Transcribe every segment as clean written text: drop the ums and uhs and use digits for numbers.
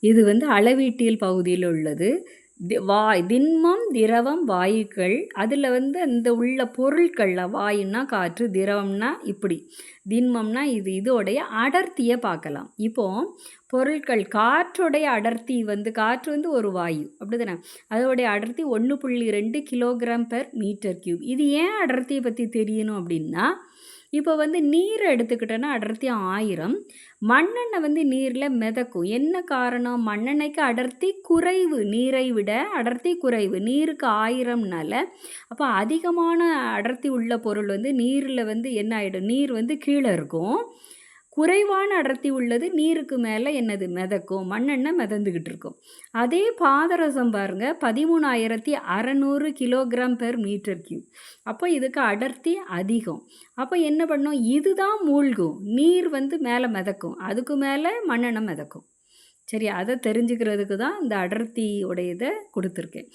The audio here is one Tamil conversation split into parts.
இது அளவீட்டியல் பகுதியில் உள்ளது. திண்மம், திரவம், வாயுக்கள். அதில் இந்த உள்ள பொருட்கள், வாயுன்னா காற்று, திரவம்னா இப்படி, திண்மம்னா இது. இதோடைய அடர்த்தியை பார்க்கலாம். இப்போது பொருட்கள், காற்றுடைய அடர்த்தி காற்று ஒரு வாயு, அப்படி தானே? அதோடைய அடர்த்தி 1.2 kg/m3. இது ஏன் அடர்த்தியை பற்றி தெரியணும் அப்படின்னா, இப்போ நீரை எடுத்துக்கிட்டோன்னா அடர்த்தி 1000. மண்ணெண்ணெய் நீரில் மிதக்கும். என்ன காரணம்? மண்ணெண்ணெய்க்கு அடர்த்தி குறைவு, நீரை விட அடர்த்தி குறைவு. நீருக்கு 1000னால அப்போ அதிகமான அடர்த்தி உள்ள பொருள் நீரில் என்ன ஆகிடும்? நீர் கீழே இருக்கும். குறைவான அடர்த்தி உள்ளது நீருக்கு மேலே என்னது? மிதக்கும். மண்ணெண்ணெய் மிதந்துக்கிட்டு இருக்கும். அதே பாதரசம் பாருங்கள், 13,600 kg/m3. அப்போ இதுக்கு அடர்த்தி அதிகம். அப்போ என்ன பண்ணும்? இதுதான் மூழ்கும். நீர் மேலே மிதக்கும், அதுக்கு மேலே மண்ணெண்ணெய் மிதக்கும். சரி, அதை தெரிஞ்சுக்கிறதுக்கு தான் இந்த அடர்த்தி உடையதை கொடுத்துருக்கேன்.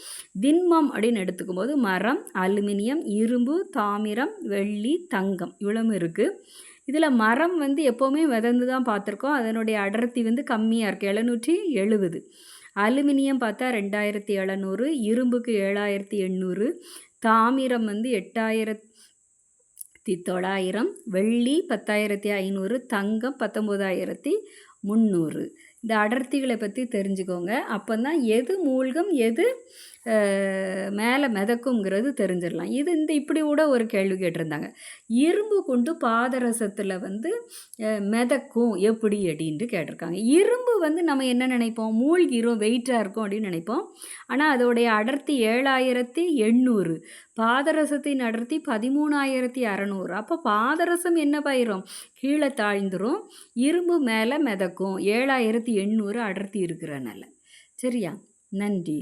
திண்மம் அப்படின்னு எடுத்துக்கும் போது மரம், அலுமினியம், இரும்பு, தாமிரம், வெள்ளி, தங்கம் இவ்வளவு இருக்குது. இதில் மரம் எப்போவுமே மிதந்து தான் பார்த்துருக்கோம். அதனுடைய அடர்த்தி கம்மியாக இருக்குது, 770. அலுமினியம் பார்த்தா 2700, இரும்புக்கு 7800, தாமிரம் 8900, வெள்ளி 10,500, தங்கம் 19,300. இந்த அடர்த்திகளை பற்றி தெரிஞ்சுக்கோங்க. அப்போ தான் எது மூழ்கும், எது மேலே மிதக்குங்கிறது தெரிஞ்சிடலாம். இது இப்படி கூட ஒரு கேள்வி கேட்டிருந்தாங்க. இரும்பு கொண்டு பாதரசத்தில் மிதக்கும் எப்படி அப்படின்ட்டு கேட்டிருக்காங்க. இரும்பு நம்ம என்ன நினைப்போம்? மூழ்கிரும், வெயிட்டாக இருக்கும் அப்படின்னு நினைப்போம். ஆனால் அதோடைய அடர்த்தி 7,800. பாதரசத்தின் அடர்த்தி 13,600. அப்போ பாதரசம் என்ன பயிரும்? கீழே தாழ்ந்துரும். இரும்பு மேலே மிதக்கும், 7,800 அடர்த்தி இருக்கிறனால. சரியா? நன்றி.